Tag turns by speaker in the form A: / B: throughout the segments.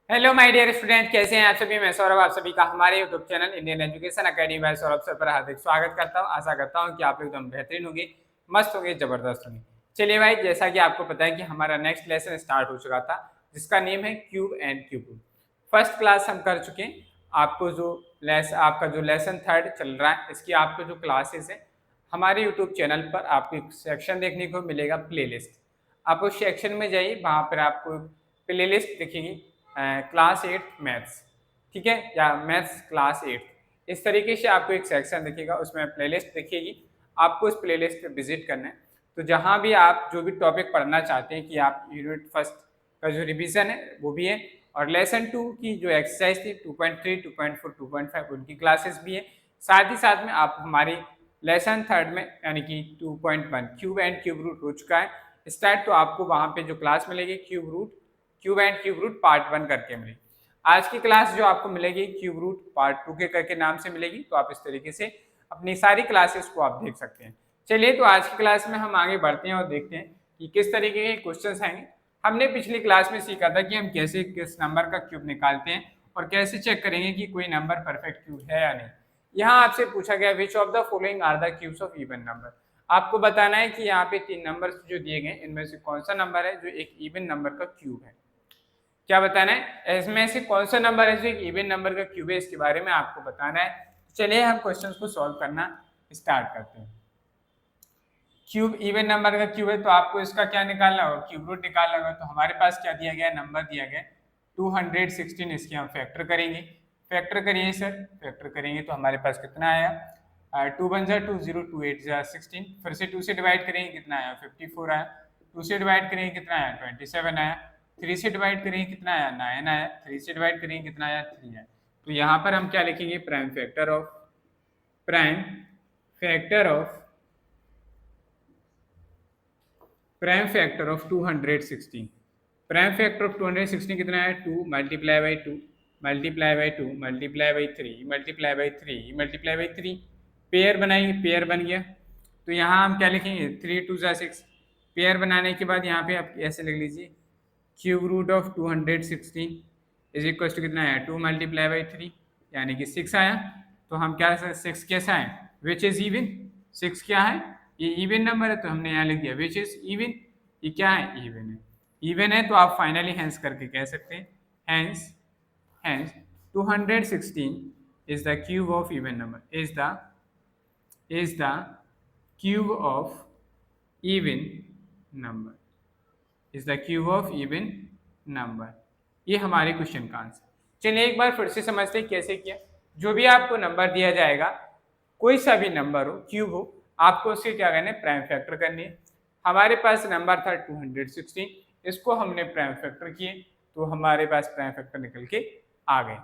A: Hello my dear student, कैसे हैं आप सभी। मैं सौरभ आप सभी का हमारे YouTube channel Indian education academy by Saurabh sir पर हार्दिक स्वागत करता हूं। आशा करता हूं कि आप एकदम बेहतरीन होंगे, मस्त होंगे, जबरदस्त होंगे। चलिए भाई, जैसा कि आपको पता है कि हमारा नेक्स्ट लेसन स्टार्ट हो चुका था, जिसका नेम है cube and cube root. First class हम कर चुके हैं। आपको जो आपका जो लेसन थर्ड चल रहा है, इसकी आपको जो क्लासेस है हमारे यूट्यूब चैनल पर आपको एक सेक्शन देखने को मिलेगा, प्लेलिस्ट। आप उस सेक्शन में जाइए, वहाँ पर आपको प्लेलिस्ट दिखेगी, क्लास 8 मैथ्स, ठीक है, या मैथ्स क्लास 8। इस तरीके से आपको एक सेक्शन दिखेगा, उसमें प्लेलिस्ट दिखेगी। आपको उस प्लेलिस्ट पे विजिट करना है। तो जहाँ भी आप जो भी टॉपिक पढ़ना चाहते हैं कि आप यूनिट फर्स्ट का जो रिवीजन है वो भी है, और लेसन 2 की जो एक्सरसाइज थी 2.3, 2.4, 2.5 उनकी क्लासेस भी है। साथ ही साथ में आप हमारी लेसन थर्ड में यानी कि 2.1 क्यूब एंड क्यूब रूट हो चुका है स्टार्ट। तो आपको वहाँ पे जो क्लास मिलेगी cube and cube root part 1 करके मिलेगी। आज की क्लास जो आपको मिलेगी क्यूब रूट पार्ट 2 के करके नाम से मिलेगी। तो आप इस तरीके से अपनी सारी क्लासेस को आप देख सकते हैं। चलिए, तो आज की क्लास में हम आगे बढ़ते हैं और देखते हैं कि किस तरीके के क्वेश्चंस आएंगे। हमने पिछली क्लास में सीखा था कि हम कैसे किस नंबर का क्यूब निकालते हैं और कैसे चेक करेंगे कि कोई नंबर परफेक्ट क्यूब है या नहीं। यहाँ आपसे पूछा गया which of the following are the cubes of even number. आपको बताना है कि यहाँ पे 3 नंबर जो दिए गए इनमें से कौन सा नंबर है जो एक इवन नंबर का क्यूब है। क्या बताना है, इसमें से कौन सा नंबर है जो एक इवन नंबर का क्यूब है, इसके बारे में आपको बताना है। चलिए हम क्वेश्चंस को सॉल्व करना स्टार्ट करते हैं। क्यूब इवन नंबर का क्यूब है तो आपको इसका क्या निकालना होगा, क्यूब रूट निकालना होगा। तो हमारे पास क्या दिया गया, नंबर दिया गया 216। इसके हम फैक्टर करेंगे। फैक्टर करिए सर, फैक्टर करेंगे तो हमारे पास कितना आया, 2 1 2 0 2 8 16। फिर से 2 से डिवाइड करेंगे कितना आया, 54 आया। 2 से डिवाइड करेंगे कितना आया, 27 आया। 3 से डिवाइड करेंगे कितना आया, 9 आया। 3 से डिवाइड करेंगे कितना आया, 3 आया। तो यहाँ पर हम क्या लिखेंगे, prime factor of prime factor of prime factor of 216। Prime factor of 216 कितना है, 2 multiply by 2 multiply by 2 multiply by 3 multiply by 3 multiply by 3। Pair बनाएंगे, पेयर बन गया। तो यहाँ हम क्या लिखेंगे, 3 2 6। पेयर बनाने के बाद यहाँ पे आप ऐसे लिख लीजिए, cube root of 216 is equal to कितना है, 2 मल्टीप्लाई बाई 3 यानी कि 6 आया। तो हम क्या 6 कैसा है, विच इज इवन। 6 क्या है, ये इवन नंबर है, तो हमने यहाँ लिख दिया विच इज इवन। ये क्या है, इवन है। इवन है तो आप फाइनली हैंस करके कह सकते हैं, hence hence 216 is the cube of even number, is the cube of even number, is the cube of even number. ये हमारे क्वेश्चन का आंसर। चलिए एक बार फिर से समझते हैं कैसे किया। जो भी आपको नंबर दिया जाएगा, कोई सा भी नंबर हो, क्यूब हो, आपको उसके क्या करना है, प्राइम फैक्टर करनी है। हमारे पास नंबर था 216, इसको हमने प्राइम फैक्टर किए तो हमारे पास प्राइम फैक्टर निकल के आ गए।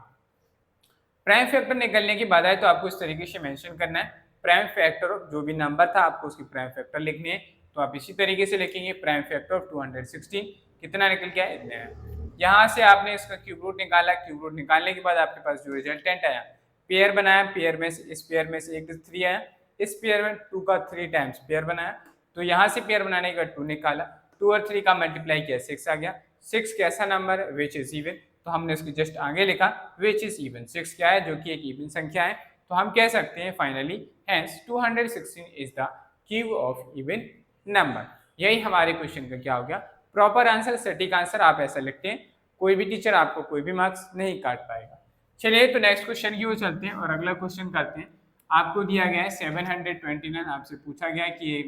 A: प्राइम फैक्टर निकलने की बाद आए तो आपको इस तरीके से मेंशन करना है, प्राइम फैक्टर ऑफ जो भी नंबर था आपको उसकी प्राइम फैक्टर लिखनी है। तो आप इसी तरीके से लिखेंगे, प्राइम फैक्टर ऑफ 216 कितना निकल गया, इतने है। यहाँ से आपने इसका क्यूब रूट निकाला, क्यूब रूट निकालने के बाद आपके पास जो रिजल्टेंट आया, पेयर बनाया, पेयर में से इस पेयर में से 1 3 आया, इस पेयर में 2 का 3 टाइम्स पेयर बनाया। तो यहाँ से पेयर बनाने के बाद 2 निकाला, 2 और 3 का मल्टीप्लाई किया, 6 आ गया। 6 कैसा नंबर है, विच इज इवन। तो हमने इसके जस्ट आगे लिखा विच इज इवन। 6 क्या है, जो कि एक इवन संख्या है। तो हम कह सकते हैं finally hence 216 is the cube of even number. यही हमारे क्वेश्चन का क्या हो गया, प्रॉपर आंसर, सटीक आंसर। आप ऐसा लिखते हैं, कोई भी टीचर आपको कोई भी मार्क्स नहीं काट पाएगा। चलिए तो नेक्स्ट क्वेश्चन की ओर चलते हैं और अगला क्वेश्चन करते हैं। आपको दिया गया है 729, आपसे पूछा गया कि ये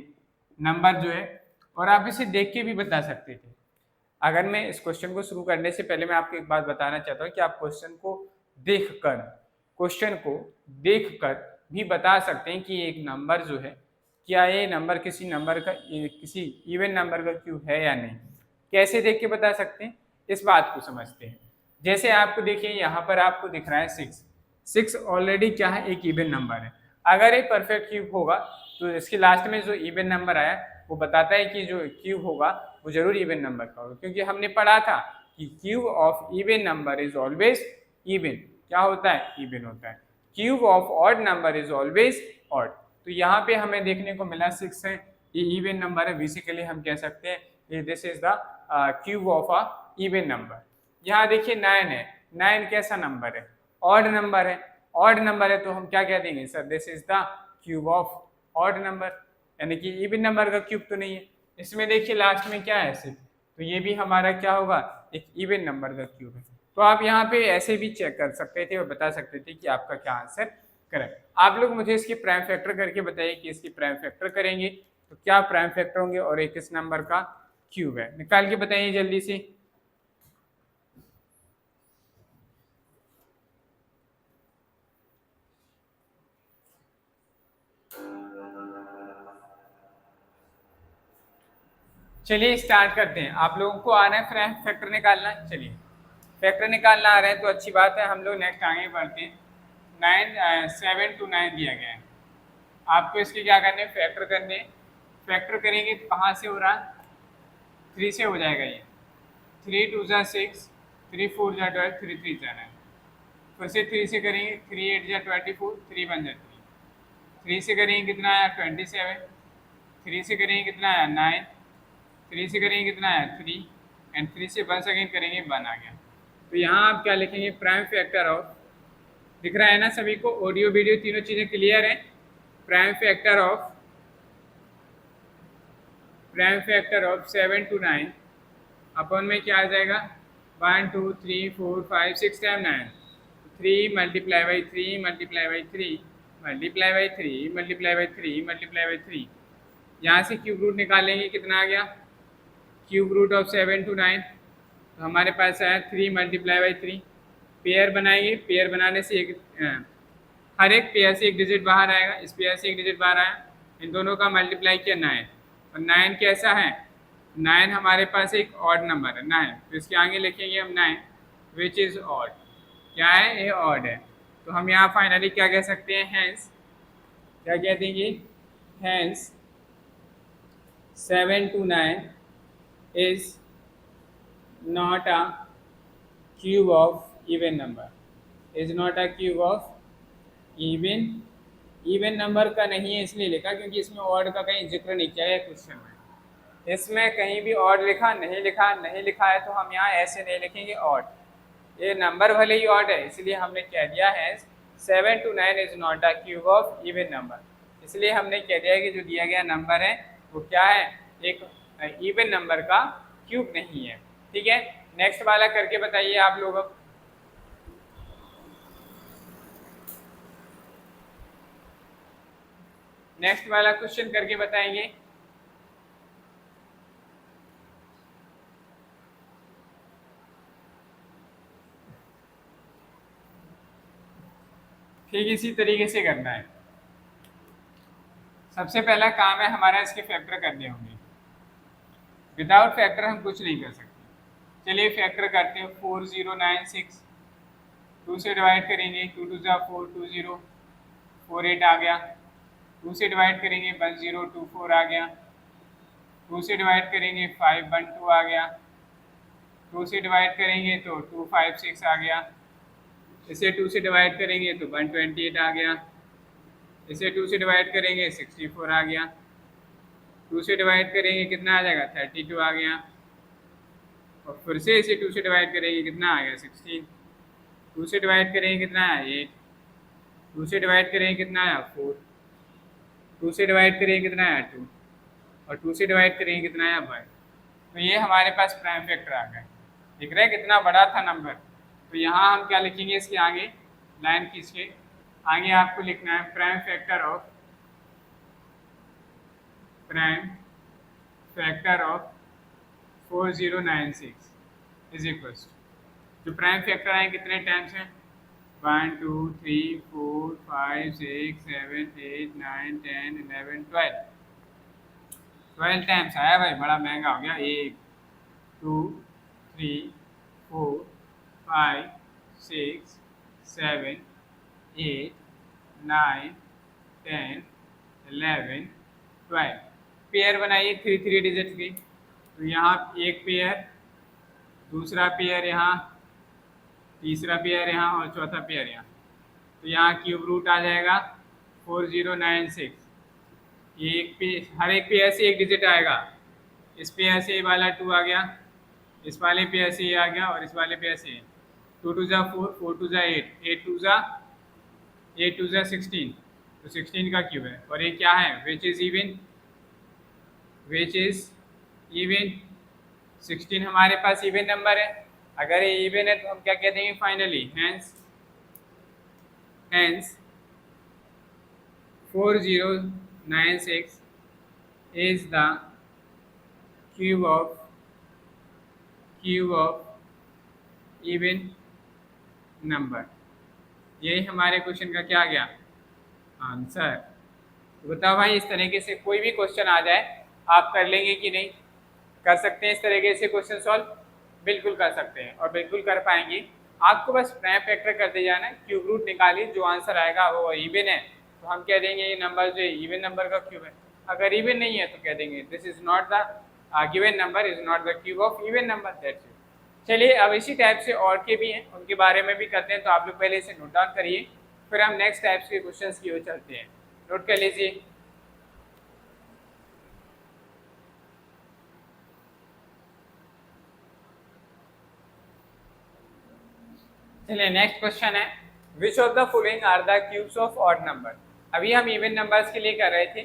A: नंबर जो है, और आप इसे देख के भी बता सकते थे। अगर मैं इस क्वेश्चन को शुरू करने से पहले मैं आपको एक बात बताना चाहता हूँ कि आप क्वेश्चन को देखकर भी बता सकते हैं कि एक नंबर जो है, क्या ये नंबर किसी नंबर का, किसी इवन नंबर का क्यूब है या नहीं। कैसे देख के बता सकते हैं, इस बात को समझते हैं। जैसे आपको देखिए यहाँ पर आपको दिख रहा है 6 ऑलरेडी क्या है, एक इवन नंबर है। अगर एक परफेक्ट क्यूब होगा तो इसके लास्ट में जो इवन नंबर आया वो बताता है कि जो क्यूब होगा वो जरूर इवन नंबर का होगा, क्योंकि हमने पढ़ा था कि cube of even number is always even. क्या होता है, इवन होता है। Cube of odd number is always odd. तो यहाँ पे हमें देखने को मिला 6 है, ये इवन नंबर है। बेसिकली हम कह सकते हैं this is the cube of a even number. यहाँ देखिए 9 है, 9 कैसा नंबर है? ऑड नंबर है। ऑड नंबर है तो हम क्या कह देंगे sir, this is the cube of odd number, यानी कि इवन नंबर का क्यूब तो नहीं है। इसमें देखिए लास्ट में क्या है सिर्फ, तो ये भी हमारा क्या होगा, एक इवन नंबर का क्यूब है। तो आप यहाँ पे ऐसे भी चेक कर सकते थे और बता सकते थे कि आपका क्या आंसर करेक्ट। आप लोग मुझे इसकी प्राइम फैक्टर करके बताइए कि इसकी प्राइम फैक्टर करेंगे तो क्या प्राइम फैक्टर होंगे और एक किस नंबर का क्यूब है, निकाल के बताइए जल्दी से। चलिए स्टार्ट करते हैं। आप लोगों को आ रहा है प्राइम फैक्टर निकालना, चलिए फैक्टर निकालना आ रहा है तो अच्छी बात है। हम लोग नेक्स्ट आगे बढ़ते हैं। 7 to 9 दिया गया है, आपको इसके क्या करने, फैक्टर करने। फैक्टर करेंगे तो कहाँ से हो रहा है, 3 से हो जाएगा ये। 3 2 जा 6, 3 4 जा 12, 3 3 जा 9। फिर से 3 से करेंगे, 3 8 जा 24, 3 1 जा 3। 3 से करेंगे कितना आया 27, 3 से करेंगे कितना आया 9, 3 से करेंगे कितना आया 3, एंड 3 से 1 सेकेंड करेंगे 1 आ गया। तो यहाँ आप क्या लिखेंगे, प्राइम फैक्टर ऑफ, दिख रहा है ना सभी को, ऑडियो वीडियो तीनों चीज़ें क्लियर है। प्राइम फैक्टर ऑफ 7 to 9 अपन में क्या आ जाएगा, 1 2 3 4 5 6 time 9, 3 multiply by 3 multiply by 3 multiply by 3 multiply by 3 multiply by 3। यहाँ से क्यूब रूट निकालेंगे, कितना आ गया, क्यूब रूट ऑफ 7 to 9, तो हमारे पास आया 3 मल्टीप्लाई बाई 3। पेयर बनाएंगे, पेयर बनाने से हर एक पेयर से एक डिजिट बाहर आएगा, इस पेयर से एक डिजिट बाहर आया, इन दोनों का मल्टीप्लाई किया 9, और 9 कैसा है, 9 हमारे पास एक ऑड नंबर है 9, तो इसके आगे लिखेंगे हम 9 विच इज़ ऑड, क्या है ये ऑड है। तो हम यहाँ फाइनली क्या कह सकते हैं, हैंस क्या कह देंगे, hence 7 to 9 is not a cube of even number, is not a cube of even number का नहीं है, इसलिए लिखा क्योंकि इसमें ऑड का कहीं जिक्र नहीं किया है क्वेश्चन में। इसमें कहीं भी ऑड लिखा नहीं, नहीं लिखा है तो हम यहाँ ऐसे नहीं लिखेंगे ऑड, ये नंबर भले ही ऑड है, इसलिए हमने कह दिया है 7 to 9 is not a cube of even number. इसलिए हमने कह दिया कि जो दिया गया नंबर है वो क्या है, एक इवन नंबर का क्यूब नहीं है। ठीक है, नेक्स्ट वाला करके बताइए आप लोग। अब नेक्स्ट वाला क्वेश्चन करके बताएंगे। ठीक इसी तरीके से करना है। सबसे पहला काम है हमारा इसके फैक्टर करने होंगे, विदाउट फैक्टर हम कुछ नहीं कर सकते। चलिए फैक्टर करते हैं, 4096, 2 से डिवाइड करेंगे, 2 2 जा 4, 2 0 4 8 आ गया। 2 से डिवाइड करेंगे 1 0 2 4 आ गया। 2 से डिवाइड करेंगे 5 1 2 आ गया। 2 से डिवाइड करेंगे तो 2 5 6 आ गया। इसे 2 से डिवाइड करेंगे तो 128 आ गया। इसे 2 से डिवाइड करेंगे 64 आ गया। 2 से डिवाइड करेंगे कितना आ जाएगा, 32 आ गया। और फिर से इसे 2 से डिवाइड करेंगे कितना आ गया, 16। 2 से डिवाइड करेंगे कितना आया, 8। 2 से डिवाइड करेंगे कितना आया, 4। 2 से डिवाइड करेंगे कितना आया, 2। और 2 से डिवाइड करेंगे कितना आया, 5। तो ये हमारे पास प्राइम फैक्टर आ गया। दिख रहा है कितना बड़ा था नंबर। तो यहाँ हम क्या लिखेंगे, इसके आगे लाइन खींच के आगे आपको लिखना है prime factor of 4096 is equals जो प्राइम फैक्टर आए कितने टाइम्स हैं, 1 2 3 4 5 6 7 8 9 10 11 12 टाइम्स आया भाई, बड़ा महंगा हो गया। 1 2 3 4 5 6 7 8 9 10 11 12 पेयर बनाइए 3 3 डिजिट की। तो यहाँ एक पेयर, दूसरा पेयर यहाँ, तीसरा पेयर यहाँ और चौथा पेयर यहाँ। तो यहाँ क्यूब रूट आ जाएगा 4096। ये एक पेयर, हर एक पेयर से एक डिजिट आएगा। इस पेयर से ये वाला 2 आ गया, इस वाले पे ऐसे ही आ गया और इस वाले पे ऐसे ही। 2 टू जा 4, 4 टू जा 8, 8 टू जा 16, तो 16 का क्यूब है। और ये क्या है, विच इज इवन। 16 हमारे पास इवन नंबर है। अगर ये इवन है तो हम क्या कह देंगे finally, hence 4096 is the cube of even number. यही हमारे क्वेश्चन का क्या गया, आंसर। तो बताओ भाई, इस तरीके से कोई भी क्वेश्चन आ जाए आप कर लेंगे कि नहीं, कर सकते हैं इस तरीके से क्वेश्चन सॉल्व? बिल्कुल कर सकते हैं और बिल्कुल कर पाएंगे। आपको बस प्राइम फैक्टर करते जाना है, क्यूब रूट निकालिए, जो आंसर आएगा वो इवन है तो हम कह देंगे ये नंबर जो है इवन नंबर का क्यूब है। अगर इवन नहीं है तो कह देंगे this is not the given number, is not the cube of even number, that's it. चलिए अब इसी टाइप से और के भी हैं, उनके बारे में भी करते हैं, तो आप लोग पहले इसे नोट डाउन करिए, फिर हम नेक्स्ट टाइप्स के क्वेश्चंस की ओर चलते हैं। नोट कर लीजिए। चलिए नेक्स्ट क्वेश्चन है, which of the following are the cubes of odd number. अभी हम इवन नंबर्स के लिए कर रहे थे,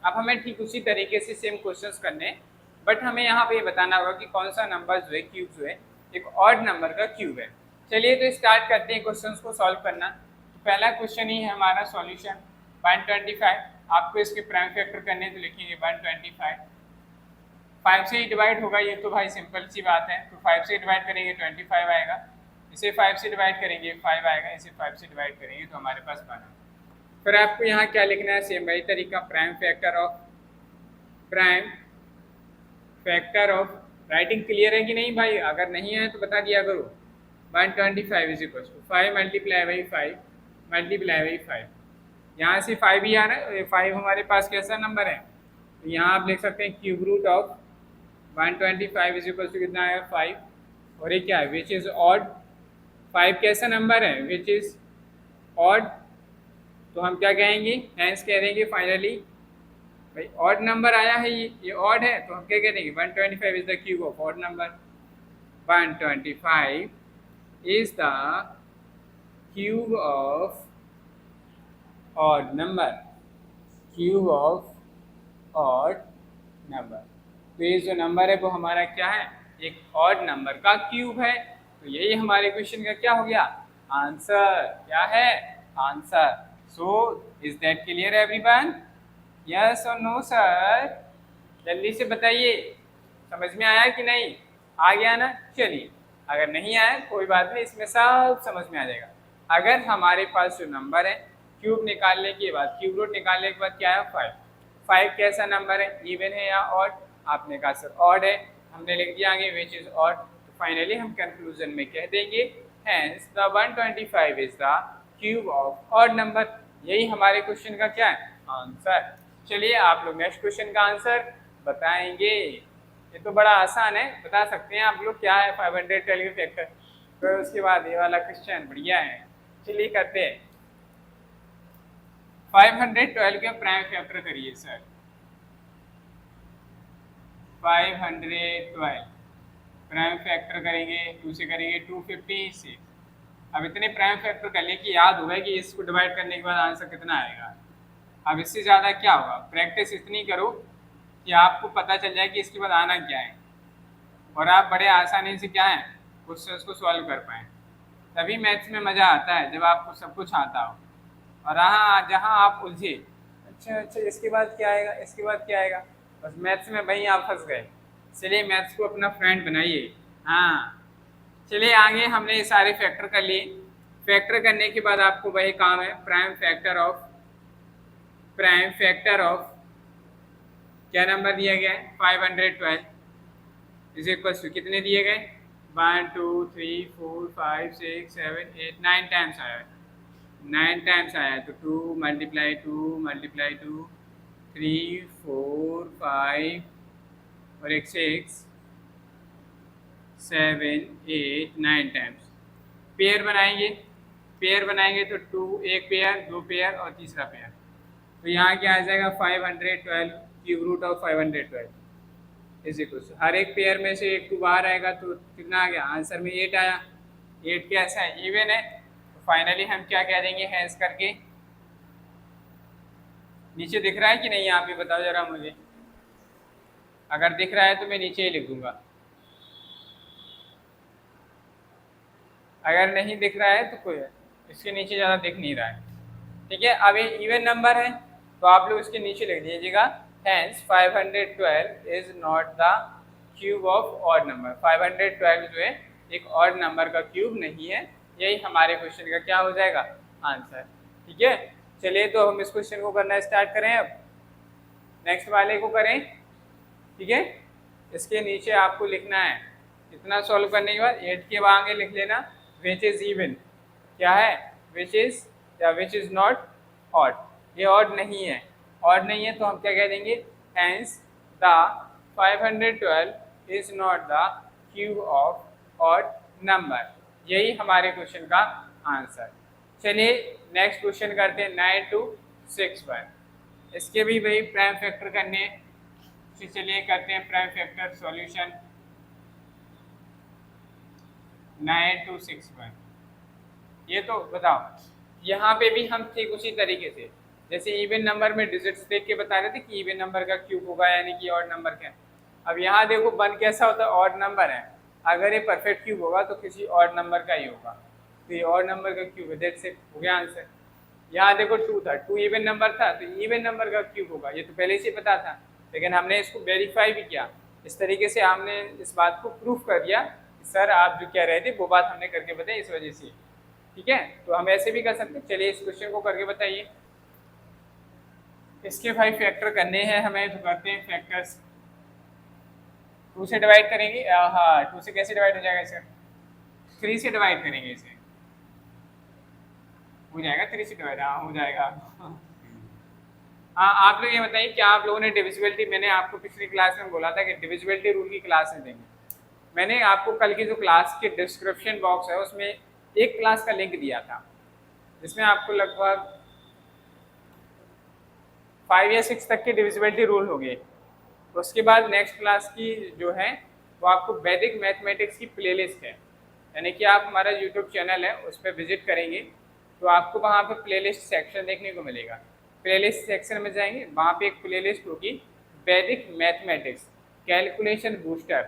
A: अब हमें ठीक उसी तरीके से सेम क्वेश्चंस करने हैं, बट हमें यहाँ पे बताना होगा कि कौन सा नंबर जो है क्यूब जो है एक ऑड नंबर का क्यूब है। चलिए तो स्टार्ट करते हैं क्वेश्चंस को सॉल्व करना। तो पहला क्वेश्चन ही है हमारा सॉल्यूशन 125। आपको इसके प्राइम फैक्टर करने तो लिखेंगे 125, 5 से ही डिवाइड होगा, ये तो भाई सिंपल सी बात है। तो 5 से डिवाइड करेंगे 25 आएगा, इसे 5 से डिवाइड करेंगे 5 आएगा, इसे 5 से डिवाइड करेंगे तो हमारे पास 1 है। फिर आपको यहाँ क्या लिखना है, सेम वही तरीका, prime factor of writing clear है कि नहीं भाई? अगर नहीं है तो बता दिया करो। 125 is equal to 5 multiply by 5 multiply by 5, यहाँ से 5 ही आ रहा है, 5 हमारे पास कैसा नंबर है, तो यहाँ आप लिख सकते हैं cube root of 125 is equal to कितना है 5, और ये क्या है विच इज ऑड। 5 कैसा नंबर है, विच इज ऑड, तो हम क्या कहेंगे, हैंस कह देंगे फाइनली भाई ऑड नंबर आया है, ये ऑड है तो हम क्या कह देंगे 125 is the cube of odd number. 125 is the cube of odd number, cube of odd number. तो ये जो नंबर है वो हमारा क्या है, एक ऑड नंबर का क्यूब है। तो यही हमारे क्वेश्चन का क्या हो गया, आंसर। क्या है, answer. So is that clear everyone? Yes और नो सर? जल्दी से बताइए, समझ में आया कि नहीं? आ गया ना? चलिए, अगर नहीं आया कोई बात नहीं, इसमें सब समझ में आ जाएगा। अगर हमारे पास जो नंबर है, क्यूब निकालने के बाद, क्यूब रूट निकालने के बाद क्या है 5, 5 कैसा नंबर है, इवन है या ऑड? आपने कहा सर ऑड है, हमने लिख दिया आगे विच इज ऑड। तो फाइनली हम कंक्लूजन में कह देंगे hence the 125 is the cube of odd number. यही हमारे क्वेश्चन का क्या है, आंसर। चलिए आप लोग नेक्स्ट क्वेश्चन का आंसर बताएंगे। ये तो बड़ा आसान है, बता सकते हैं आप लोग क्या है 512 फैक्टर। फिर उसके बाद ये वाला क्वेश्चन बढ़िया है, चलिए करते हैं। 512 के प्राइम फैक्टर करिए सर। 512 प्राइम फैक्टर करेंगे, 2 से करेंगे 256। अब इतने प्राइम फैक्टर कर लिए कि याद होगा कि इसको डिवाइड करने के बाद आंसर कितना आएगा। अब इससे ज़्यादा क्या होगा, प्रैक्टिस इतनी करो कि आपको पता चल जाए कि इसके बाद आना क्या है, और आप बड़े आसानी से क्या है क्वेश्चंस को सॉल्व कर पाएँ। तभी मैथ्स में मज़ा आता है जब आपको सब कुछ आता हो, और हाँ जहाँ आप उलझे, अच्छा इसके बाद क्या आएगा, इसके बाद क्या आएगा, बस मैथ्स में वहीं आप फंस गए। चलिए मैथ्स को अपना फ्रेंड बनाइए। हाँ चलिए आगे, हमने ये सारे फैक्टर कर लिए। फैक्टर करने के बाद आपको वही काम है, प्राइम फैक्टर ऑफ क्या नंबर दिया गया है 512 इज इक्वल टू कितने दिए गए 1 2 3 4 5 6 7 8 9 टाइम्स आया है, 9 टाइम्स आया है। तो 2 मल्टीप्लाई 2 3 4 5 और एक 6 7 8 9 टाइम्स। पेयर बनाएंगे तो 2 एक पेयर, 2 पेयर और तीसरा पेयर। तो यहाँ क्या आ जाएगा 512 cube root of 512 is equal to, हर एक पेयर में से एक 2 बाहर आएगा तो कितना आ गया, आंसर में 8 आया। 8 कैसा है, इवन है, तो फाइनली हम क्या कह देंगे, हैश करके। नीचे दिख रहा है कि नहीं यहाँ पे, बताओ जरा मुझे। अगर दिख रहा है तो मैं नीचे ही लिख दूंगा, अगर नहीं दिख रहा है तो कोई है, इसके नीचे ज़्यादा दिख नहीं रहा है। ठीक है, अब ये इवन नंबर है तो आप लोग इसके नीचे लिख दीजिएगा, hence 512 is not the cube of odd number. 512 जो है एक ऑड नंबर का क्यूब नहीं है। यही हमारे क्वेश्चन का क्या हो जाएगा, आंसर। ठीक है, चलिए तो हम इस क्वेश्चन को करना स्टार्ट करें। अब नेक्स्ट वाले को करें। ठीक है, इसके नीचे आपको लिखना है, इतना सॉल्व करने के बाद 8 के आगे लिख लेना विच इज इवन, क्या है, विच इज या विच इज नॉट ऑड। ये ऑड नहीं है, ऑड नहीं है तो हम क्या कह देंगे, hence the 512 is not the cube of odd number. यही हमारे क्वेश्चन का आंसर। चलिए नेक्स्ट क्वेश्चन करते हैं, 9261। इसके भी भाई प्राइम फैक्टर करने हैं, चलिए करते हैं प्राइम फैक्टर सॉल्यूशन। 9261, ये तो बताओ, यहाँ पे भी हम ठीक उसी तरीके से जैसे इवन नंबर में डिजिट्स देख के बता रहे थे कि इवन नंबर का क्यूब होगा यानी कि ऑड नंबर का। अब यहाँ देखो 1 कैसा होता है, ऑड नंबर है, अगर ये परफेक्ट क्यूब होगा तो किसी ऑड नंबर का ही होगा, तो ये ऑड नंबर का क्यूब है, दैट्स इट, हो गया आंसर। यहाँ देखो 2 था, 2 इवन नंबर था तो इवन नंबर का क्यूब होगा, ये तो पहले से पता था, लेकिन हमने इसको वेरीफाई भी किया। इस तरीके से हमने इस बात को प्रूफ कर दिया कि सर आप जो कह रहे थे वो बात हमने करके बताई, इस वजह से। ठीक है, तो हम ऐसे भी कर सकते हैं। चलिए इस क्वेश्चन को करके बताइए। इसके भाई फैक्टर करने हैं हमें, तो करते हैं फैक्टर्स। 2 से डिवाइड करेंगे, हाँ 2 से कैसे डिवाइड हो जाएगा इसे, 3 से डिवाइड करेंगे इसे, हो जाएगा 3 से डिवाइड, हाँ हो जाएगा। हाँ आप लोग ये बताइए क्या आप लोगों ने डिविजिबिलिटी, मैंने आपको पिछली क्लास में बोला था कि डिविजिबिलिटी रूल की क्लास में देंगे। मैंने आपको कल की जो क्लास के डिस्क्रिप्शन बॉक्स है उसमें एक क्लास का लिंक दिया था जिसमें आपको लगभग 5 या 6 तक के डिविजिबिलिटी रूल हो गए। उसके बाद नेक्स्ट क्लास की जो है वो आपको वैदिक मैथमेटिक्स की प्लेलिस्ट है, यानी कि आप हमारा यूट्यूब चैनल है उस पर विजिट करेंगे तो आपको वहाँ पे प्लेलिस्ट सेक्शन देखने को मिलेगा। प्लेलिस्ट सेक्शन में जाएंगे, वहाँ पे एक प्लेलिस्ट होगी वैदिक मैथमेटिक्स कैलकुलेशन बूस्टर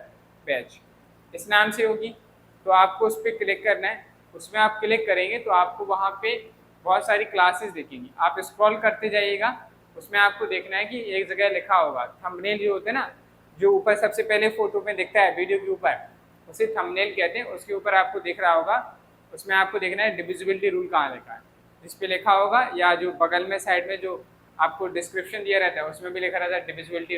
A: बैच, इस नाम से होगी। तो आपको उस पर क्लिक करना है, उसमें आप क्लिक करेंगे तो आपको वहाँ पे बहुत सारी क्लासेस दिखेंगी। आप स्क्रॉल करते जाइएगा, उसमें आपको देखना है कि एक जगह लिखा होगा थंबनेल, जो होते हैं ना, जो ऊपर सबसे पहले फोटो में दिखता है वीडियो के ऊपर, उसे थंबनेल कहते हैं। उसके ऊपर आपको दिख रहा होगा, उसमें आपको देखना है डिविजिबिलिटी रूल कहाँ लिखा है, जिस पे लिखा होगा, या जो बगल में साइड में जो आपको डिस्क्रिप्शन दिया रहता है उसमें भी लिखा रहता है डिविजिबिलिटी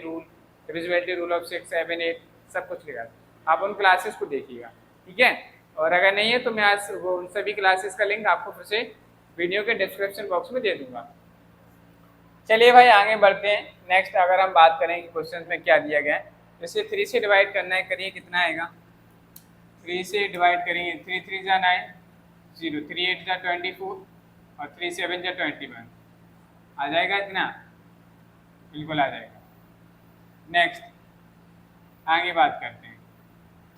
A: रूल ऑफ 6, 7, 8 सब कुछ लिखा है। आप उन क्लासेस को देखिएगा, ठीक है। और अगर नहीं है तो मैं आज वो उन सभी क्लासेस का लिंक आपको फिर से वीडियो के डिस्क्रिप्शन बॉक्स में दे दूंगा। चलिए भाई आगे बढ़ते हैं। नेक्स्ट अगर हम बात करें कि क्वेश्चन में क्या दिया गया है, जैसे 3 से डिवाइड करना है, करिए कितना आएगा। 3 से डिवाइड करेंगे, 3 3 जा 9, 0, 3 8 जा 24 और 3 7 जा 21, आ जाएगा इतना, बिल्कुल आ जाएगा। नेक्स्ट आगे बात करते हैं,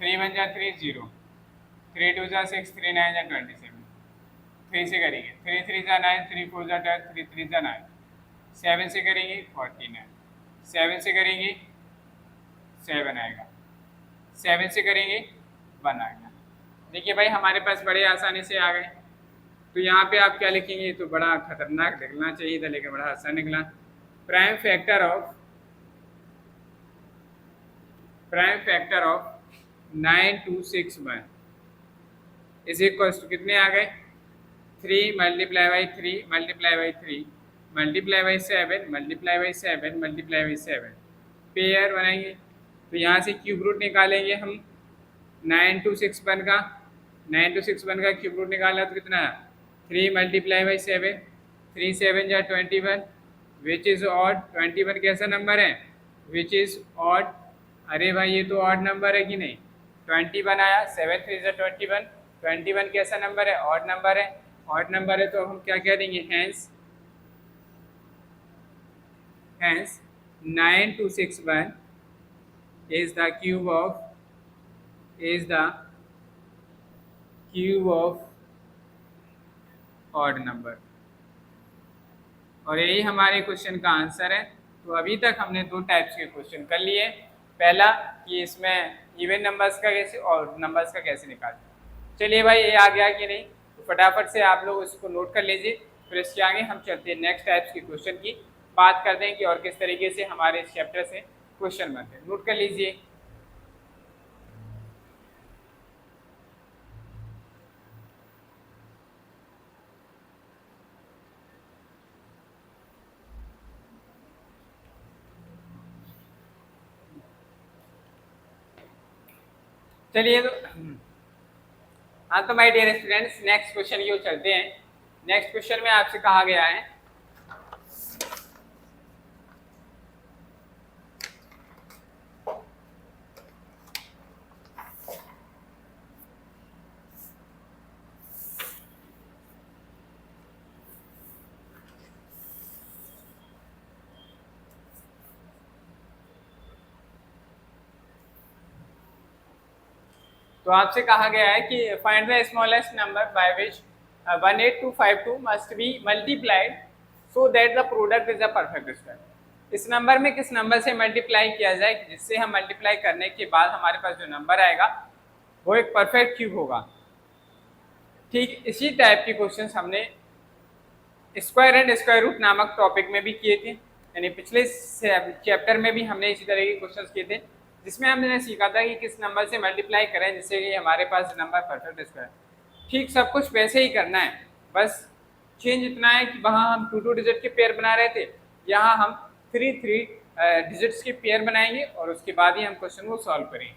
A: 3 1 जा 3 0, 3 2 जा 6, 3 9 जा 27, 3 से करेंगे, 3 3 जा 9, 3 4 जा 10, 3 3 जा 9, 7 से करेंगे 49, 7 से करेंगे 7 आएगा, 7 से करेंगे 1 आएगा। देखिए भाई हमारे पास बड़े आसानी से आ गए। तो यहाँ पे आप क्या लिखेंगे, तो बड़ा खतरनाक निकलना चाहिए था लेकिन बड़ा आसान निकला। Prime factor of 9261 is equals to कितने आ गए, 3 multiply by 3 multiply by 3 multiply by 7 multiply by 7 multiply by 7, pair बनाएंगे। तो यहाँ से क्यूब रूट निकालेंगे हम 9261 का, 9261 का क्यूब रूट निकाला तो कितना है, 3 मल्टीप्लाई बाई 7, 3 7 जा 21 विच इज़ ऑड। 21 कैसा नंबर है, विच इज़ ऑड। अरे भाई ये तो ऑड नंबर है कि नहीं, 21 आया, 7 3 जा 21, 21 कैसा नंबर है, ऑड नंबर है। ऑड नंबर है तो हम क्या कह देंगे, hence 9261 is the cube of odd number। और यही हमारे क्वेश्चन का आंसर है। तो अभी तक हमने दो टाइप्स के क्वेश्चन कर लिए। पहला कि इसमें इवन नंबर्स का कैसे और नंबर्स का कैसे निकालते। चलिए भाई, ये आ गया कि नहीं, तो फटाफट से आप लोग इसको नोट कर लीजिए। फिर इसके आगे हम चलते हैं नेक्स्ट टाइप्स के क्वेश्चन की बात करते हैं कि और किस तरीके से हमारे इस चैप्टर से क्वेश्चन बनते हैं। नोट कर लीजिए। चलिए तो हाँ, तो my dear students, next question की ओर चलते हैं। नेक्स्ट क्वेश्चन में आपसे कहा गया है तो आपसे कहा गया है कि find the smallest number by which 18252 must be multiplied so that the product is a perfect square. इस नंबर में किस नंबर से मल्टीप्लाई किया जाए जिससे हम मल्टीप्लाई करने के बाद हमारे पास जो नंबर आएगा वो एक परफेक्ट क्यूब होगा। ठीक इसी टाइप के क्वेश्चन हमने स्क्वायर एंड स्क्वायर रूट नामक टॉपिक में भी किए थे, यानी पिछले चैप्टर में भी हमने इसी तरह के क्वेश्चन किए थे, जिसमें हमने सीखा था कि किस नंबर से मल्टीप्लाई करें जिससे कि हमारे पास नंबर परफेक्ट स्क्वायर। ठीक सब कुछ वैसे ही करना है, बस चेंज इतना है कि वहाँ हम 2 डिजिट के पेयर बना रहे थे, यहाँ हम 3 डिजिट्स के पेयर बनाएंगे और उसके बाद ही हम क्वेश्चन को सॉल्व करेंगे।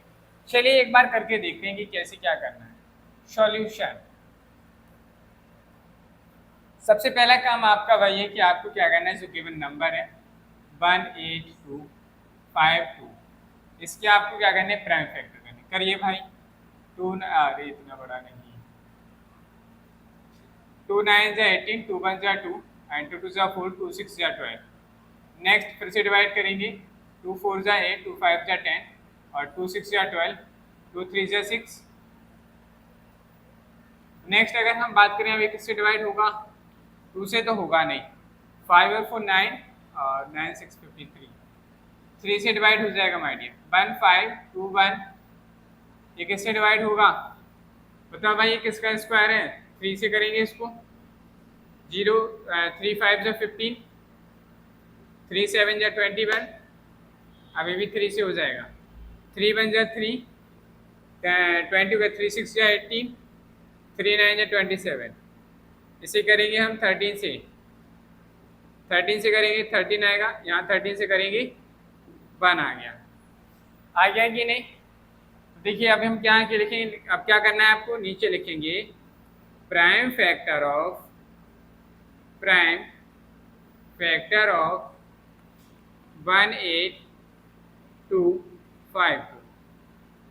A: चलिए एक बार करके देखते हैं कि कैसे क्या करना है। सॉल्यूशन, सबसे पहला काम आपका वही है कि आपको क्या करना है, जो गिवन नंबर है 18252, इसके आपको क्या करना है, प्राइम फैक्टर करने। करिए भाई। 2 अरे इतना बड़ा नहीं, 2 9 जा 18, 2 1 जा 2 एंड 2 2 जा 4, 2 6 जा 12। नेक्स्ट फिर से डिवाइड करेंगे, 2 4 जा 8, 2 5 जा 10 और 2 6 जा 12, 2 3 जा 6। नेक्स्ट अगर हम बात करें अभी किससे डिवाइड होगा, 2 से तो होगा नहीं, 5 और 4 9 और 9 6 53, 3 से डिवाइड हो जाएगा माय डियर, 1 5 2 1। ये किससे डिवाइड होगा बताओ भाई, ये किसका स्क्वायर है, 3 से करेंगे इसको, 0 3 5 जा 15, 3 7 जा 21, अभी भी 3 से हो जाएगा, 3 1 जा 3, 20 का 3 6 जा 18, 3 9 जा 27। इसे करेंगे हम 13 से, 13 से करेंगे 13 आएगा, यहाँ 13 से करेंगे 1 आ गया कि नहीं। देखिए अब हम क्या लिखेंगे, अब क्या करना है आपको, नीचे लिखेंगे prime factor of 18252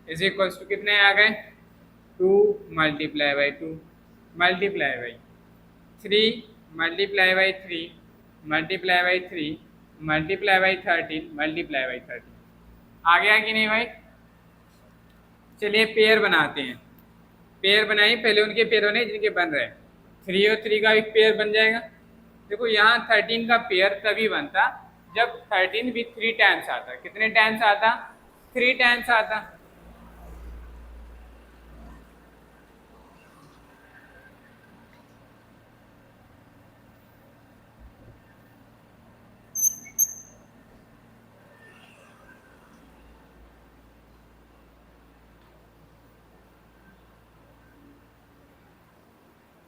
A: is equals to कितने आ गए, 2 multiply by 2 multiply by 3 multiply by 3 multiply by 3 multiply by 13 multiply by 13। आ गया कि नहीं भाई। चलिए पेयर बनाते हैं, पेयर बनाइए, पहले उनके पेयर होने जिनके बन रहे हैं। 3 और 3 का एक पेयर बन जाएगा। देखो यहाँ 13 का पेयर तभी बनता जब 13 भी 3 टाइम्स आता। कितने टाइम्स आता, 3 टाइम्स आता।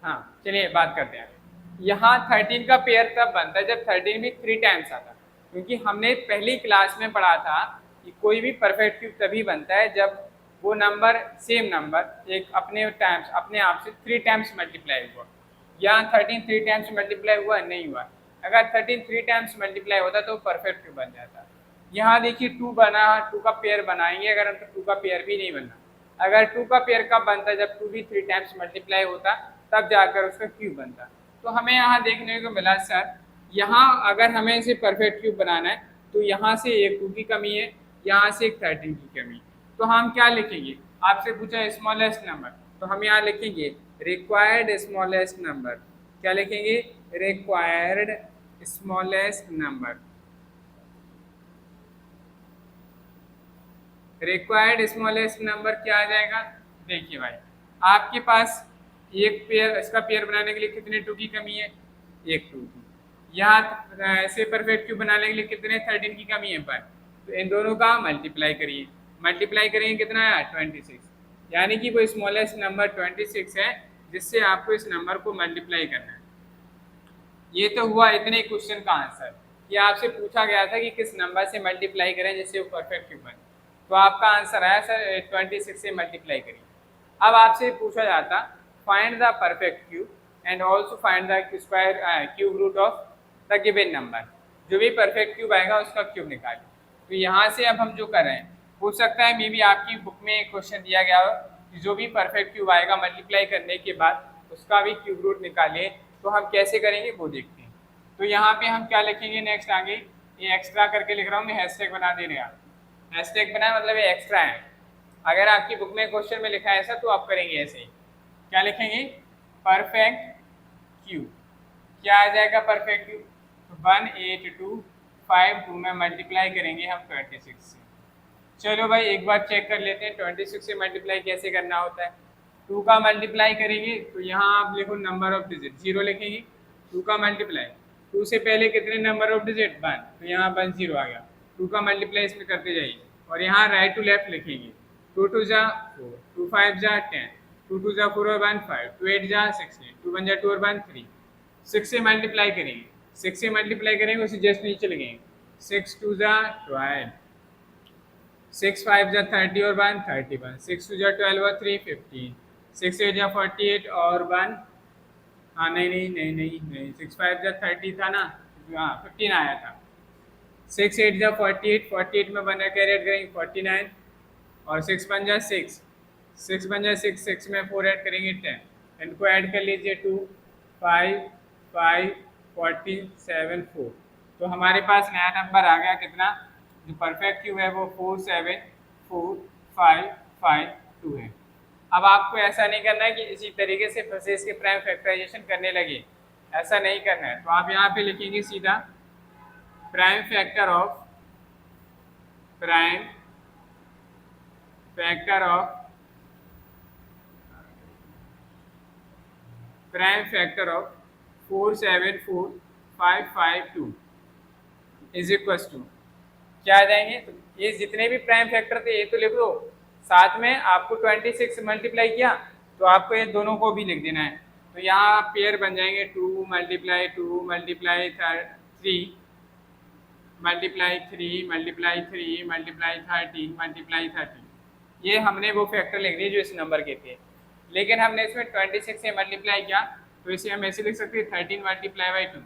A: हाँ चलिए बात करते हैं। यहाँ 13 का पेयर तब बनता है जब 13 भी 3 टाइम्स आता, क्योंकि हमने पहली क्लास में पढ़ा था कि कोई भी परफेक्ट क्यूब तभी बनता है जब वो नंबर सेम नंबर एक अपने आप से 3 टाइम्स मल्टीप्लाई हुआ। यहाँ 13 3 टाइम्स मल्टीप्लाई हुआ नहीं हुआ। अगर 13 3 टाइम्स मल्टीप्लाई होता तो परफेक्ट क्यूब बन जाता। यहाँ देखिए 2 बना, 2 का पेयर बनाएंगे, अगर हम तो 2 का पेयर भी नहीं बनना। अगर 2 का पेयर कब बनता जब 2 भी 3 टाइम्स मल्टीप्लाई होता, तब जाकर उसका क्यूब बनता। तो हमें यहाँ देखने को मिला सर, यहाँ अगर हमें इसे परफेक्ट क्यूब बनाना है तो यहाँ से एक 2 की कमी है, यहाँ से एक 13 की कमी। तो हम क्या लिखेंगे, आपसे पूछा स्मॉलेस्ट नंबर, तो हम यहाँ लिखेंगे रिक्वायर्ड स्मॉलेस्ट नंबर। क्या लिखेंगे, required smallest number. Required smallest number क्या आ जाएगा, देखिए भाई आपके पास एक पेयर, इसका पेयर बनाने के लिए कितने 2 की कमी है, एक 2 की। यहाँ ऐसे परफेक्ट क्यूब बनाने के लिए कितने 13 की कमी है पर, तो इन दोनों का मल्टीप्लाई करिए, मल्टीप्लाई करेंगे कितना है 26, यानी कि वो स्मॉलेस्ट नंबर 26 है जिससे आपको इस नंबर को मल्टीप्लाई करना है। ये तो हुआ इतने क्वेश्चन का आंसर। ये आपसे पूछा गया था कि किस नंबर से मल्टीप्लाई करें जिससे वो परफेक्ट क्यूब बने, तो आपका आंसर आया सर 26 से मल्टीप्लाई करिए। अब आपसे पूछा जाता find the perfect cube and also find the square cube root of the given number. जो भी परफेक्ट क्यूब आएगा उसका क्यूब निकालिए। तो यहाँ से अब हम जो कर रहे हैं, हो सकता है मे बी आपकी बुक में एक क्वेश्चन दिया गया हो कि जो भी परफेक्ट क्यूब आएगा मल्टीप्लाई करने के बाद उसका भी क्यूब रूट निकालिए। तो हम कैसे करेंगे वो देखते हैं। तो यहाँ पे हम क्या लिखेंगे नेक्स्ट आगे, ये एक्स्ट्रा करके लिख रहा हूँ मैं, हैशटैग बना दे रहे हैं आप, हैशटैग बना मतलब ये एक्स्ट्रा है। अगर आपकी बुक में क्वेश्चन में लिखा है ऐसा तो आप करेंगे ऐसे ही। क्या लिखेंगे, परफेक्ट क्यूब। क्या आ जाएगा परफेक्ट क्यूब, तो 18252 में मल्टीप्लाई करेंगे हम 26 से। चलो भाई एक बार चेक कर लेते हैं 26 से मल्टीप्लाई कैसे करना होता है। 2 का मल्टीप्लाई करेंगे तो यहाँ आप लिखो नंबर ऑफ डिजिट, 0 लिखेंगे। 2 का मल्टीप्लाई, 2 से पहले कितने नंबर ऑफ डिजिट 1, तो यहाँ 1 0 आ गया। 2 का मल्टीप्लाई इसमें करते जाइए और यहाँ राइट टू लेफ्ट लिखेंगे। 2 2 जा 4, 2 5 जा 10, 2 2 जा 4 और 1 5, 2 8 जा 16, 2 1 जा 2 और 1 3। 6 से मल्टीप्लाई करेंगे, 6 से मल्टीप्लाई करेंगे उसे जस्ट नीचे लगेंगे। 6 2 जा 12, 6 5 जा 30 और 1 31, 6 2 जा 12 और 3 15, 6 8 जा 48 और 1, हाँ नहीं 6 5 जा 30 था ना, हाँ 15 आया था। 6 8 जा 48, 48 में 1 कैरी ऐड करेंगे 49, और 6 1 जा 6, 6 1 जा 6, 6 में 4 ऐड करेंगे 10, इनको ऐड कर लीजिए 2 5 5 40 7 4। तो हमारे पास नया नंबर आ गया कितना, जो परफेक्ट क्यूब है वो 4745552 है। अब आपको ऐसा नहीं करना है कि इसी तरीके से फिर से इसके प्राइम फैक्टराइजेशन करने लगे, ऐसा नहीं करना है। तो आप यहाँ पे लिखेंगे सीधा prime factor of 4745552 is equal to क्या आ जाएंगे, तो ये जितने भी प्राइम फैक्टर थे ये तो लिख दो, साथ में आपको 26 मल्टीप्लाई किया तो आपको ये दोनों को भी लिख देना है। तो यहाँ पेयर बन जाएंगे 2 multiply 2 multiply 3 multiply 3 multiply 3 multiply 13 multiply 13। ये हमने वो फैक्टर लिख दिए जो इस नंबर के थे, लेकिन हमने इसमें 26 से मल्टीप्लाई किया तो इसे हम ऐसे लिख सकते हैं 13 मल्टीप्लाई बाई 2।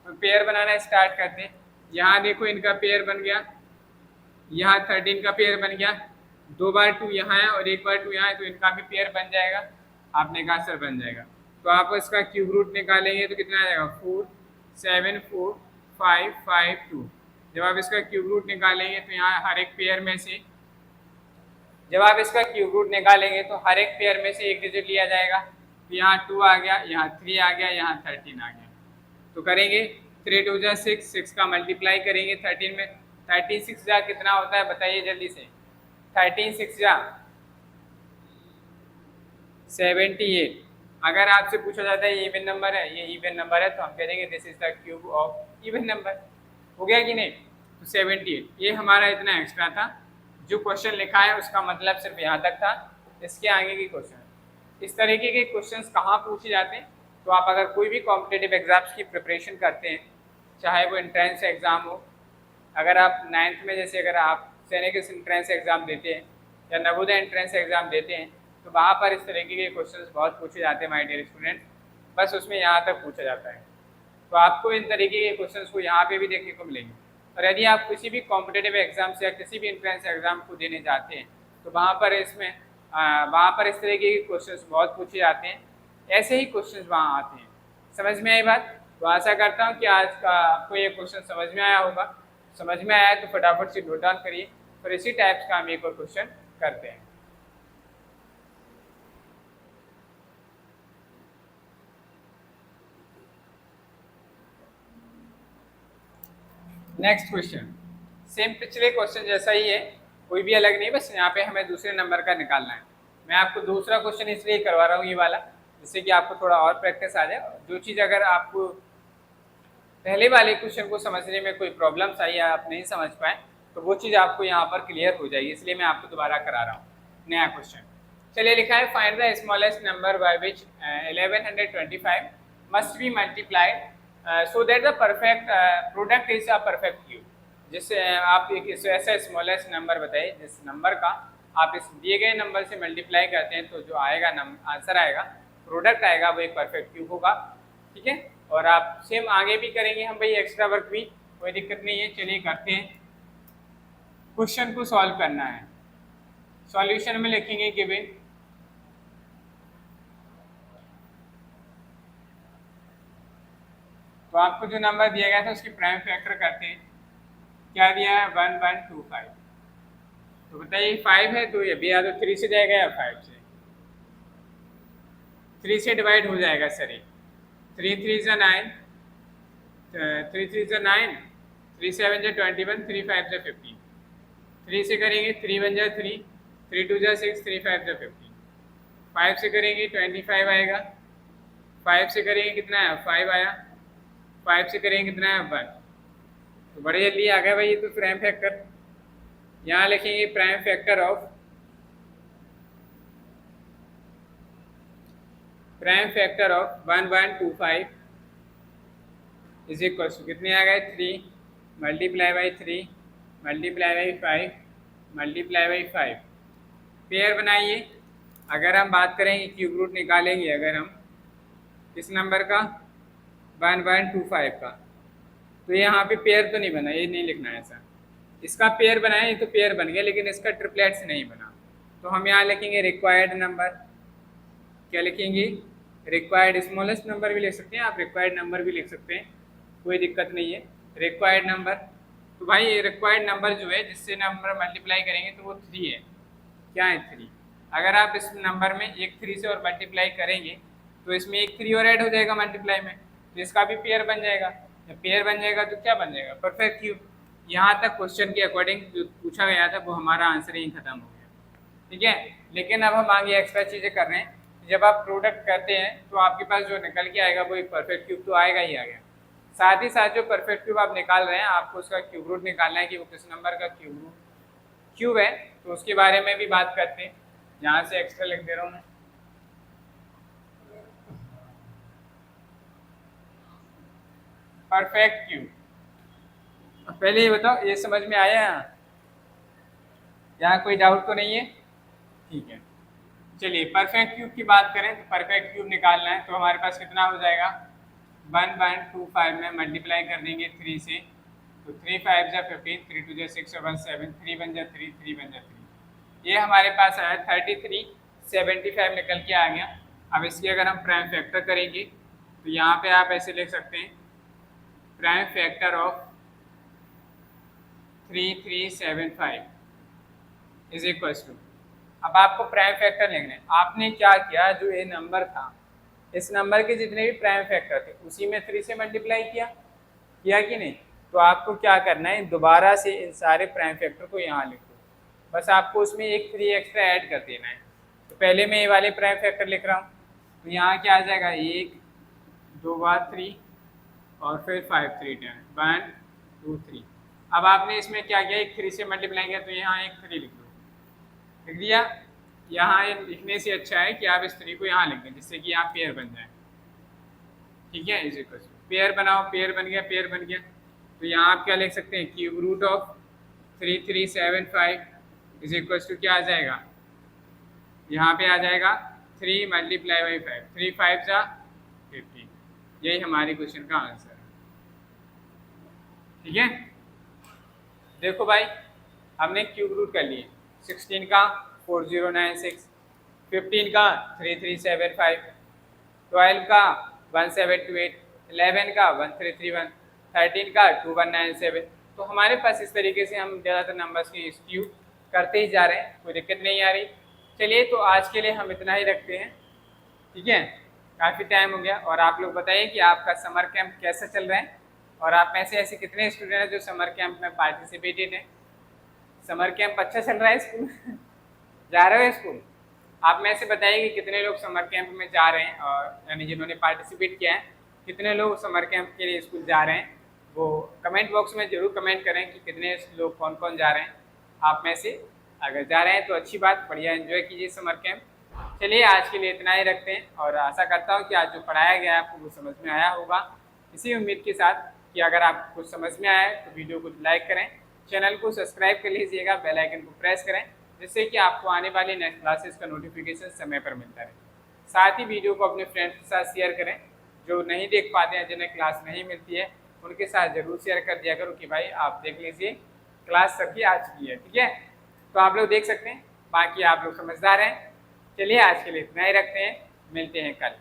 A: तो पेयर बनाना स्टार्ट करते हैं। यहाँ देखो इनका पेयर बन गया, यहाँ 13 का पेयर बन गया, 2 बार 2 यहाँ है और 1 बार 2 यहाँ है, तो इनका भी पेयर बन जाएगा। आपने कहा सर बन जाएगा, तो आप इसका क्यूब रूट निकालेंगे तो कितना आ जाएगा 4745552। जब आप इसका क्यूब रूट निकालेंगे तो यहाँ हर एक पेयर में से, जब आप इसका क्यूब रूट निकालेंगे तो हर एक पेयर में से एक डिजिट लिया जाएगा। तो यहाँ 2 आ गया, यहाँ 3 आ गया, यहाँ 13 आ गया। तो करेंगे 3 2 जा 6, 6 का मल्टीप्लाई करेंगे 13 में, 36 जा कितना होता है बताइए जल्दी से, 36 जा 78। अगर आपसे पूछा जाता है ये इवन नंबर है, ये इवन नंबर है, तो हम कह देंगे this is the cube of even number. हो गया कि नहीं, तो 78। ये हमारा इतना एक्स्ट्रा था, जो क्वेश्चन लिखा है उसका मतलब सिर्फ यहाँ तक था, इसके आगे के क्वेश्चन। इस तरीके के क्वेश्चंस कहाँ पूछे जाते हैं, तो आप अगर कोई भी कॉम्पिटेटिव एग्जाम्स की प्रिपरेशन करते हैं, चाहे वो एंट्रेंस एग्ज़ाम हो, अगर आप 9th में जैसे अगर आप सैनिक एंट्रेंस एग्ज़ाम देते हैं या नवोदय एंट्रेंस एग्ज़ाम देते हैं, तो वहाँ पर इस तरीके के क्वेश्चंस बहुत पूछे जाते हैं माय डियर स्टूडेंट, बस उसमें यहाँ तक पूछा जाता है। तो आपको इन तरीके के क्वेश्चंस को यहाँ पे भी देखने को मिलेंगे। और यदि आप किसी भी कॉम्पिटेटिव एग्जाम से या किसी भी एंट्रेंस एग्जाम को देने जाते हैं, तो वहाँ पर इस तरीके के क्वेश्चंस बहुत पूछे जाते हैं, ऐसे ही क्वेश्चंस वहाँ आते हैं। समझ में आई बात? तो आशा करता हूँ कि आज का आपको ये क्वेश्चन समझ में आया होगा। समझ में आया तो फटाफट से नोट डाउन करिए। और इसी टाइप्स का हम एक और क्वेश्चन करते हैं। नेक्स्ट क्वेश्चन सेम पिछले क्वेश्चन जैसा ही है, कोई भी अलग नहीं, बस यहाँ पे हमें दूसरे नंबर का निकालना है। मैं आपको दूसरा क्वेश्चन इसलिए करवा रहा हूँ ये वाला, जिससे कि आपको थोड़ा और प्रैक्टिस आ जाए। जो चीज़ अगर आपको पहले वाले क्वेश्चन को समझने में कोई प्रॉब्लम्स आई या आप नहीं समझ पाए, तो वो चीज़ आपको यहाँ पर क्लियर हो जाएगी, इसलिए मैं आपको दोबारा करा रहा हूँ। नया क्वेश्चन चलिए, लिखा है find the smallest number by which 1125 must be multiplied so that the perfect product is a perfect cube. जिससे आप एक ऐसा स्मॉलेस्ट नंबर बताइए जिस नंबर का आप इस दिए गए नंबर से मल्टीप्लाई करते हैं तो जो आएगा आंसर आएगा, प्रोडक्ट आएगा, वो एक परफेक्ट क्यूब होगा। ठीक है, और आप सेम आगे भी करेंगे हम भाई, एक्स्ट्रा वर्क भी, कोई दिक्कत नहीं है। चलिए करते हैं, क्वेश्चन को सॉल्व करना है। सॉल्यूशन में लिखेंगे गिवन तो आपको जो नंबर दिया गया था उसकी प्राइम फैक्टर करते हैं। क्या दिया है? 1125। तो बताइए 5 है तो ये भी या तो 3 से जाएगा या 5 से। 3 से डिवाइड हो जाएगा सर, 3 3 जा 9, 3 3 जा 9, 3 7 जा 21, 3 5 जा 15। 3 से करेंगे 3 1 जा 3, 3 2 जा 6, 3 5 जा 15। 5 से करेंगे 25 आएगा। 5 से करेंगे कितना है? 5 आया। 5 से करेंगे कितना है? 1। तो बड़े जल्दी आ गया भाई ये तो प्राइम फैक्टर। यहाँ लिखेंगे prime factor of 1125 is equal to कितने आ गए? 3 multiply by 3 multiply by 5 multiply by 5। Pair बनाइए। अगर हम बात करेंगे क्यूब रूट निकालेंगे अगर हम इस नंबर का 1125 का, तो यहाँ पे पेयर तो नहीं बना, ये नहीं लिखना है ऐसा। इसका पेयर बनाए, ये तो पेयर बन गया, लेकिन इसका ट्रिपलेट्स नहीं बना। तो हम यहाँ लिखेंगे रिक्वायर्ड नंबर। क्या लिखेंगे? रिक्वायर्ड। स्मॉलेस्ट नंबर भी लिख सकते हैं आप, रिक्वायर्ड नंबर भी लिख सकते हैं, कोई दिक्कत नहीं है। रिक्वायर्ड नंबर, तो भाई ये रिक्वायर्ड नंबर जो है जिससे नंबर मल्टीप्लाई करेंगे तो वो 3 है। क्या है? 3। अगर आप इस नंबर में एक 3 से और मल्टीप्लाई करेंगे तो इसमें एक 3 और ऐड हो जाएगा मल्टीप्लाई में, तो इसका भी पेयर बन जाएगा। जब पेयर बन जाएगा तो क्या बन जाएगा? Perfect cube. यहाँ तक क्वेश्चन के अकॉर्डिंग जो पूछा गया था वो हमारा आंसर ही खत्म हो गया। ठीक है, लेकिन अब हम आगे एक्स्ट्रा चीज़ें कर रहे हैं। जब आप प्रोडक्ट करते हैं तो आपके पास जो निकल के आएगा वो एक परफेक्ट क्यूब तो आएगा ही आएगा। साथ ही साथ जो परफेक्ट क्यूब आप निकाल रहे हैं, आपको उसका क्यूब रूट निकालना है कि वो किस नंबर का क्यूब है, तो उसके बारे में भी बात करते हैं। यहाँ से एक्स्ट्रा लिख दे रहा हूँ मैं। परफेक्ट क्यूब, पहले ये बताओ ये समझ में आया? यहाँ कोई डाउट तो नहीं है? ठीक है, चलिए परफेक्ट क्यूब की बात करें तो परफेक्ट क्यूब निकालना है तो हमारे पास कितना हो जाएगा? 1.25 में मल्टीप्लाई कर देंगे 3 से, तो 3 5 जा 15, 3 2 जा 6 और 1 7, 3 1 जा 3, 3 1 जा 3। ये हमारे पास आया 3375 निकल के आ गया। अब इसकी अगर हम प्राइम फैक्टर करेंगे तो यहाँ पे आप ऐसे लिख सकते हैं prime factor of 3375 is equal to. अब आपको प्राइम फैक्टर लिखना है। आपने क्या किया, जो ये नंबर था इस नंबर के जितने भी प्राइम फैक्टर थे उसी में 3 से मल्टीप्लाई किया कि नहीं? तो आपको क्या करना है, दोबारा से इन सारे प्राइम फैक्टर को यहाँ लिख दो, बस आपको उसमें एक 3 एक्स्ट्रा ऐड कर देना है। तो पहले मैं ये वाले प्राइम फैक्टर लिख रहा हूँ, तो यहाँ क्या आ जाएगा? 1 2 बार 3 और फिर 5 3 10 1 2 3। अब आपने इसमें क्या किया, एक 3 से मल्टीप्लाई किया तो यहाँ एक 3 लिख दो, लिख दिया। यहाँ लिखने से अच्छा है कि आप इस 3 को यहाँ लिख दें, जिससे कि यहाँ पेयर बन जाए। ठीक है, इज इक्वल टू पेयर बनाओ, पेयर बन गया, पेयर बन गया। तो यहाँ आप क्या लिख सकते हैं? Cube root of 3375 is equal to क्या आ जाएगा? यहाँ पे आ जाएगा 3 मल्टीप्लाई बाई 5, 3 5 जा 50। यही हमारे क्वेश्चन का आंसर है। ठीक है, देखो भाई हमने क्यूब रूट कर लिए। 16 का 4096, 15 का 3375, 12 का 1728, 11 का 1331, 13 का 2197, तो हमारे पास इस तरीके से हम ज़्यादातर नंबर्स की इंस्टीट्यूट करते ही जा रहे हैं, कोई दिक्कत नहीं आ रही। चलिए तो आज के लिए हम इतना ही रखते हैं, ठीक है। काफ़ी टाइम हो गया और आप लोग बताइए कि आपका समर कैंप कैसा चल रहा है और आप में से ऐसे कितने स्टूडेंट हैं जो समर कैंप में पार्टिसिपेटेड हैं। समर कैंप अच्छा चल रहा है स्कूल जा रहे हो स्कूल? आप में से बताइए कि कितने लोग समर कैंप में जा रहे हैं और यानी जिन्होंने पार्टिसिपेट किया है, कितने लोग समर कैंप के लिए स्कूल जा रहे हैं। वो कमेंट बॉक्स में ज़रूर कमेंट करें कि कितने लोग कौन कौन जा रहे हैं आप में से। अगर जा रहे हैं तो अच्छी बात, बढ़िया एंजॉय कीजिए समर कैंप। चलिए आज के लिए इतना ही रखते हैं और आशा करता हूँ कि आज जो पढ़ाया गया है आपको वो समझ में आया होगा। इसी उम्मीद के साथ कि अगर आपको कुछ समझ में आया है तो वीडियो को लाइक करें, चैनल को सब्सक्राइब कर लीजिएगा, बेल आइकन को प्रेस करें जिससे कि आपको आने वाली नेक्स्ट क्लासेस का नोटिफिकेशन समय पर मिलता रहे। साथ ही वीडियो को अपने फ्रेंड्स के साथ शेयर करें, जो नहीं देख पाते हैं, जिन्हें क्लास नहीं मिलती है, उनके साथ ज़रूर शेयर कर दिया करो कि भाई आप देख लीजिए क्लास सबकी आ चुकी है, ठीक है। तो आप लोग देख सकते हैं, बाकी आप लोग समझदार हैं। चलिए आज के लिए इतना ही रखते हैं, मिलते हैं कल।